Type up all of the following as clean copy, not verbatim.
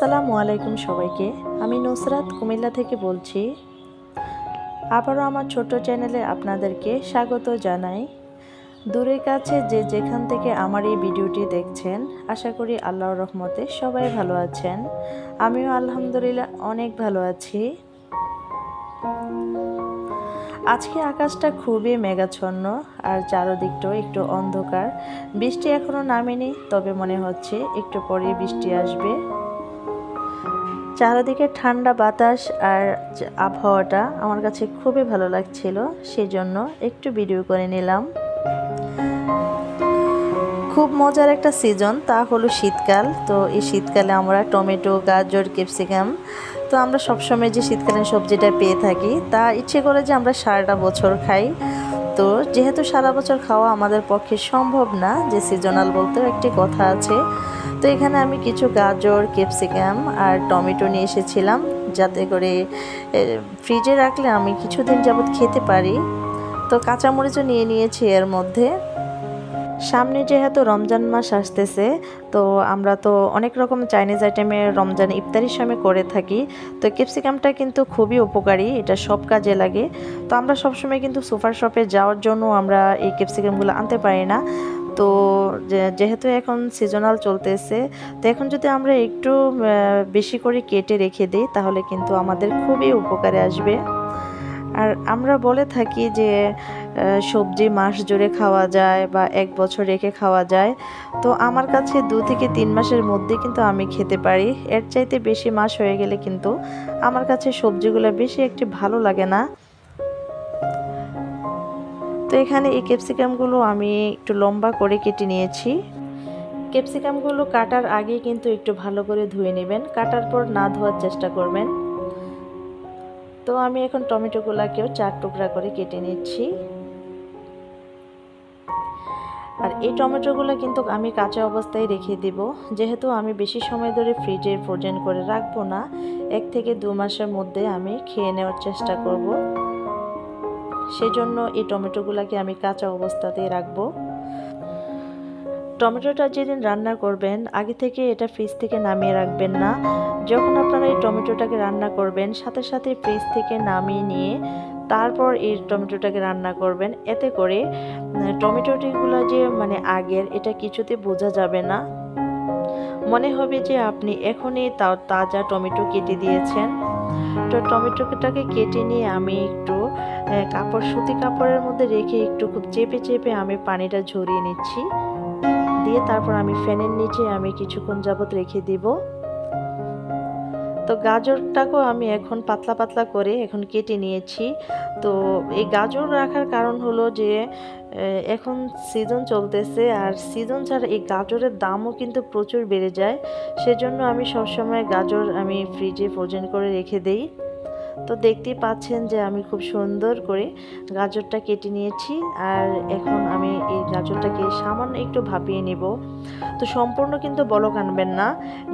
আসসালামু আলাইকুম সবাইকে। আমি নুসরাত কুমিল্লা থেকে বলছি। আবারও আমার ছোট্ট চ্যানেলে আপনাদেরকে স্বাগত জানাই। দূরের কাছে যে যেখান থেকে আমার এই ভিডিওটি দেখছেন, আশা করি আল্লাহর রহমতে সবাই ভালো আছেন। আমিও আলহামদুলিল্লাহ অনেক ভালো আছি। আজকে আকাশটা খুবই মেঘাচ্ছন্ন আর চারদিকটাও একটু অন্ধকার। বৃষ্টি এখনো নামেনি, তবে মনে হচ্ছে একটু পরে বৃষ্টি আসবে। চারিদিকে ঠান্ডা বাতাস আর আবহাওয়াটা আমার কাছে খুবই ভালো লাগছিল, সেজন্য একটু ভিডিও করে নিলাম। খুব মজার একটা সিজন, তা হলো শীতকাল। তো এই শীতকালে আমরা টমেটো, গাজর, ক্যাপসিকাম, তো আমরা সবসময় যে শীতকালীন সবজিটা পেয়ে থাকি, তা ইচ্ছে করে যে আমরা সারাটা বছর খাই। তো যেহেতু সারা বছর খাওয়া আমাদের পক্ষে সম্ভব না, যে সিজনাল বলতেও একটি কথা আছে। তো এখানে আমি কিছু গাজর, ক্যাপসিকাম আর টমেটো নিয়ে এসেছিলাম, যাতে করে ফ্রিজে রাখলে আমি কিছুদিন যাবত খেতে পারি। তো কাঁচামরিচও নিয়ে নিয়েছি এর মধ্যে। সামনে যেহেতু রমজান মাস আসতেছে, তো আমরা তো অনেক রকম চাইনিজ আইটেমে রমজান ইফতারির সময় করে থাকি। তো ক্যাপসিকামটা কিন্তু খুবই উপকারী, এটা সব কাজে লাগে। তো আমরা সবসময় কিন্তু সুপার শপে যাওয়ার জন্য আমরা এই ক্যাপসিকামগুলো আনতে পারি না। তো যেহেতু এখন সিজনাল চলতেছে, তো এখন যদি আমরা একটু বেশি করে কেটে রেখে দিই, তাহলে কিন্তু আমাদের খুবই উপকারে আসবে। আর আমরা বলে থাকি যে সবজি মাস জুড়ে খাওয়া যায় বা 1 বছর রেখে খাওয়া যায়। তো আমার কাছে 2 থেকে 3 মাসের মধ্যে কিন্তু আমি খেতে পারি। এর চাইতে বেশি মাস হয়ে গেলে কিন্তু আমার কাছে সবজিগুলো বেশি একটি ভালো লাগে না। তো এখানে এই ক্যাপসিকামগুলো আমি একটু লম্বা করে কেটে নিয়েছি। ক্যাপসিকামগুলো কাটার আগে কিন্তু একটু ভালো করে ধুয়ে নেবেন, কাটার পর না ধোয়ার চেষ্টা করবেন। তো আমি এখন টমেটোগুলোকেও 4 টুকরা করে কেটে নিচ্ছি। আর এই টমেটোগুলো কিন্তু আমি কাঁচা অবস্থায় রেখে দিব, যেহেতু আমি বেশি সময় ধরে ফ্রিজে ফ্রোজেন করে রাখবো না। 1 থেকে 2 মাসের মধ্যে আমি খেয়ে নেওয়ার চেষ্টা করব। সেজন্য এই টমেটোগুলোকে আমি কাঁচা অবস্থাতেই রাখবো। টমেটোটা যেদিন রান্না করবেন, আগে থেকে এটা ফ্রিজ থেকে নামিয়ে রাখবেন না। যখন আপনারা এই টমেটোটাকে রান্না করবেন, সাথে সাথে ফ্রিজ থেকে নামিয়ে নিয়ে তারপর এই টমেটোটাকে রান্না করবেন। এতে করে টমেটোগুলো যে আগের, এটা কিছুতে বোঝা যাবে না। মনে হবে যে আপনি এখনই তাজা টমেটো কেটে দিয়েছেন। তো টমেটোটাকে কেটে নিয়ে আমি একটু সুতি কাপড়ের মধ্যে রেখে একটু খুব চেপে চেপে আমি পানিটা ঝরিয়ে নিচ্ছি। দিয়ে তারপর আমি ফ্যানের নিচে আমি কিছুক্ষণ যাবত রেখে দিব। তো গাজরটাকেও আমি এখন পাতলা পাতলা করে এখন কেটে নিয়েছি। তো এই গাজর রাখার কারণ হলো যে এখন সিজন চলতেছে, আর সিজন ছাড়া এই গাজরের দামও কিন্তু প্রচুর বেড়ে যায়। সেজন্য আমি সবসময় গাজর আমি ফ্রিজে ফ্রোজেন করে রেখে দেই। তো দেখতেই পাচ্ছেন যে আমি খুব সুন্দর করে গাজরটা কেটে নিয়েছি। আর এখন আমি এই গাজরটাকে সামান্য একটু ভাপিয়ে নেব। তো সম্পূর্ণ কিন্তু বলক আনবেন না,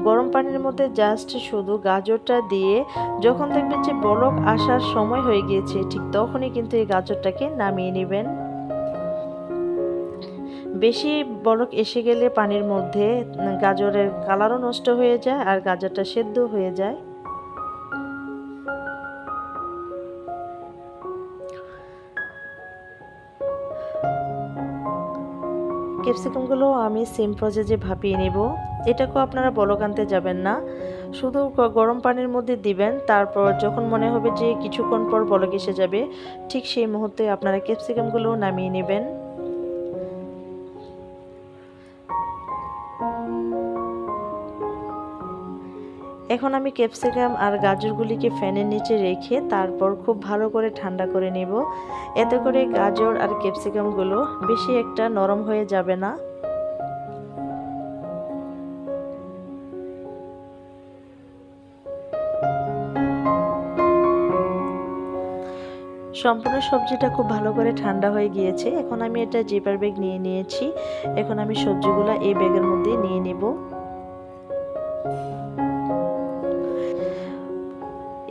গরম পানির মধ্যে জাস্ট শুধু গাজরটা দিয়ে যখন দেখবেন যে বলক আসার সময় হয়ে গিয়েছে, ঠিক তখনই কিন্তু এই গাজরটাকে নামিয়ে নেবেন। বেশি বলক এসে গেলে পানির মধ্যে গাজরের কালারও নষ্ট হয়ে যায় আর গাজরটা সেদ্ধ হয়ে যায়। ক্যাপসিকামগুলো আমি সেম প্রসেসে ভাপিয়ে নেব। এটাকেও আপনারা বলক আনতে যাবেন না, শুধু গরম পানির মধ্যে দিবেন। তারপর যখন মনে হবে যে কিছুক্ষণ পর বলক এসে যাবে, ঠিক সেই মুহূর্তে আপনারা ক্যাপসিকামগুলো নামিয়ে নেবেন। এখন আমি ক্যাপসিকাম আর গাজরগুলিকে ফ্যানের নিচে রেখে তারপর খুব ভালো করে ঠান্ডা করে নেব। এতে করে গাজর আর ক্যাপসিকামগুলো বেশি একটা নরম হয়ে যাবে না। সম্পূর্ণ সবজিটা খুব ভালো করে ঠান্ডা হয়ে গিয়েছে। এখন আমি এটা জিপার ব্যাগ নিয়ে নিয়েছি। এখন আমি সবজিগুলো এই ব্যাগের মধ্যে নিয়ে নেব।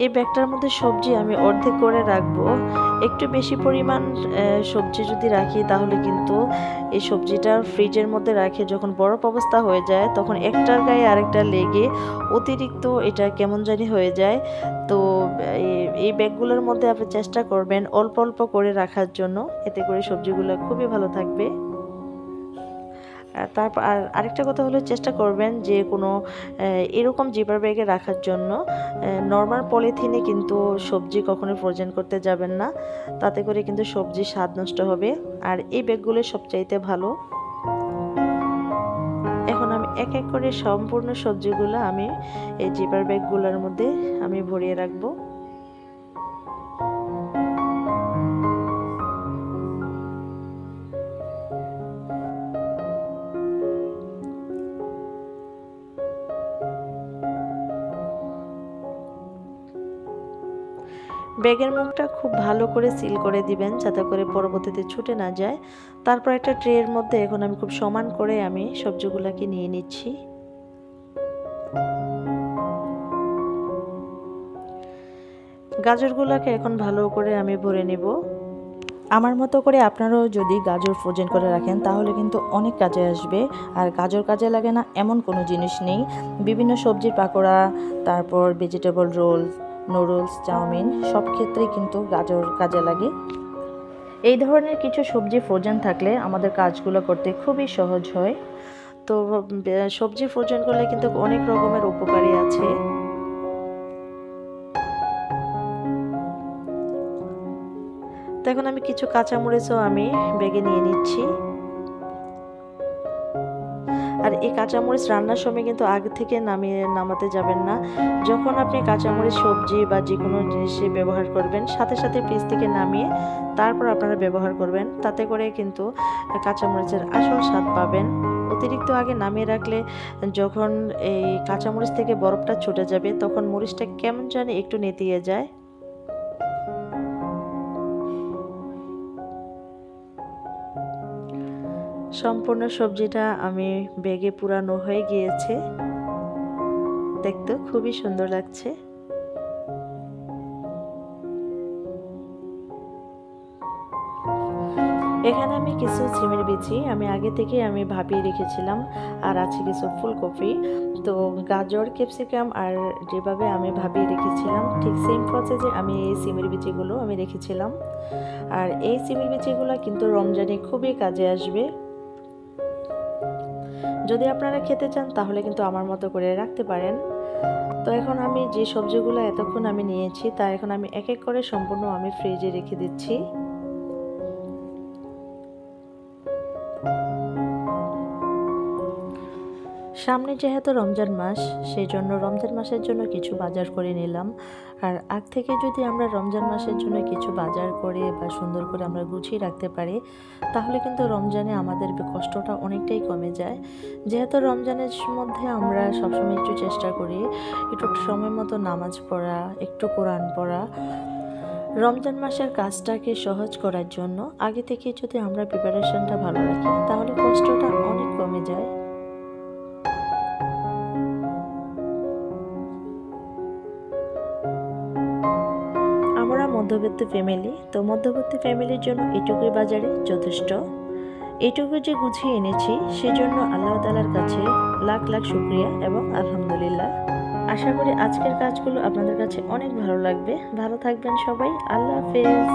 এই ব্যাগটার মধ্যে সবজি আমি অর্ধেক করে রাখবো। একটু বেশি পরিমাণ সবজি যদি রাখি তাহলে কিন্তু এই সবজিটা ফ্রিজের মধ্যে রাখে যখন বরফ অবস্থা হয়ে যায় তখন একটার গায়ে আরেকটা লেগে অতিরিক্ত এটা কেমন জানি হয়ে যায়। তো এই ব্যাগগুলোর মধ্যে আপনি চেষ্টা করবেন অল্প অল্প করে রাখার জন্য, এতে করে সবজিগুলো খুবই ভালো থাকবে। তারপর আরেকটা কথা হলো চেষ্টা করবেন যে কোনো এরকম জিপার ব্যাগে রাখার জন্য। নর্মাল পলিথিনে কিন্তু সবজি কখনো ফ্রোজেন করতে যাবেন না, তাতে করে কিন্তু সবজির স্বাদ নষ্ট হবে। আর এই ব্যাগগুলো সবচাইতে ভালো। এখন আমি এক এক করে সম্পূর্ণ সবজিগুলো আমি এই জিপার ব্যাগগুলোর মধ্যে আমি ভরিয়ে রাখবো। ব্যাগের মুখটা খুব ভালো করে সিল করে দিবেন যাতে করে পরবর্তীতে ছুটে না যায়। তারপর একটা ট্রের মধ্যে এখন আমি খুব সমান করে আমি সবজিগুলোকে নিয়ে নিচ্ছি। গাজরগুলোকে এখন ভালো করে আমি ভরে নেব। আমার মতো করে আপনারাও যদি গাজর ফ্রোজেন করে রাখেন তাহলে কিন্তু অনেক কাজে আসবে। আর গাজর কাজে লাগে না এমন কোনো জিনিস নেই। বিভিন্ন সবজির পাকোড়া, তারপর ভেজিটেবল রোল, নুডলস, চাউমিন সব ক্ষেত্রেই কিন্তু গাজর কাজে লাগে। এই ধরনের কিছু সবজি ফ্রোজেন থাকলে আমাদের কাজগুলো করতে খুবই সহজ হয়। তো সবজি ফ্রোজেন করলে কিন্তু অনেক রকমের উপকারী আছে। তো এখন আমি কিছু কাঁচামরিচও আমি ব্যাগে নিয়ে নিচ্ছি। আর এই কাঁচামরিচ রান্নার সময় কিন্তু আগে থেকে নামাতে যাবেন না। যখন আপনি কাঁচামরিচ সবজি বা যে কোনো জিনিসে ব্যবহার করবেন সাথে সাথে ফ্রিজ থেকে নামিয়ে তারপর আপনারা ব্যবহার করবেন, তাতে করে কিন্তু কাঁচামরিচের আসল স্বাদ পাবেন। অতিরিক্ত আগে নামিয়ে রাখলে যখন এই কাঁচামরিচ থেকে বরফটা ছুটে যাবে তখন মরিচটা কেমন জানি একটু নেতিয়ে যায়। সম্পূর্ণ সবজিটা আমি ব্যাগে পুরানো হয়ে গিয়েছে, দেখতে খুবই সুন্দর লাগছে। এখানে আমি কিছু সিমের বিচি আমি আগে থেকে আমি ভাপিয়ে রেখেছিলাম, আর আছে কিছু ফুলকপি। তো গাজর, ক্যাপসিকাম আর যেভাবে আমি ভাপিয়ে রেখেছিলাম ঠিক সেম প্রসেসে আমি এই সিমের বিচিগুলো আমি রেখেছিলাম। আর এই সিমের বিচিগুলো কিন্তু রমজানে খুবই কাজে আসবে। যদি আপনারা খেতে চান তাহলে কিন্তু আমার মতো করে রাখতে পারেন। তো এখন আমি যে সবজিগুলো এতক্ষণ আমি নিয়েছি তা এখন আমি এক এক করে সম্পূর্ণ আমি ফ্রিজে রেখে দিচ্ছি। সামনে যেহেতু রমজান মাস, সেই জন্য রমজান মাসের জন্য কিছু বাজার করে নিলাম। আর আগ থেকে যদি আমরা রমজান মাসের জন্য কিছু বাজার করে বা সুন্দর করে আমরা গুছিয়ে রাখতে পারি তাহলে কিন্তু রমজানে আমাদের কষ্টটা অনেকটাই কমে যায়। যেহেতু রমজানের মধ্যে আমরা সবসময় একটু চেষ্টা করি একটু সময় মতো নামাজ পড়া, একটু কোরআন পড়া। রমজান মাসের কাজটাকে সহজ করার জন্য আগে থেকে যদি আমরা প্রিপারেশনটা ভালো রাখি তাহলে কষ্টটা অনেক কমে যায়। মধ্যবিত্ত ফ্যামিলি, তো মধ্যবিত্ত ফ্যামিলির জন্য এটুকুই বাজারে যথেষ্ট। এটুকু যে গুছিয়ে এনেছি সেজন্য আল্লাহ তাআলার কাছে লাখ লাখ শুকরিয়া এবং আলহামদুলিল্লাহ। আশা করি আজকের কাজগুলো আপনাদের কাছে অনেক ভালো লাগবে। ভালো থাকবেন সবাই। আল্লাহ হাফেজ।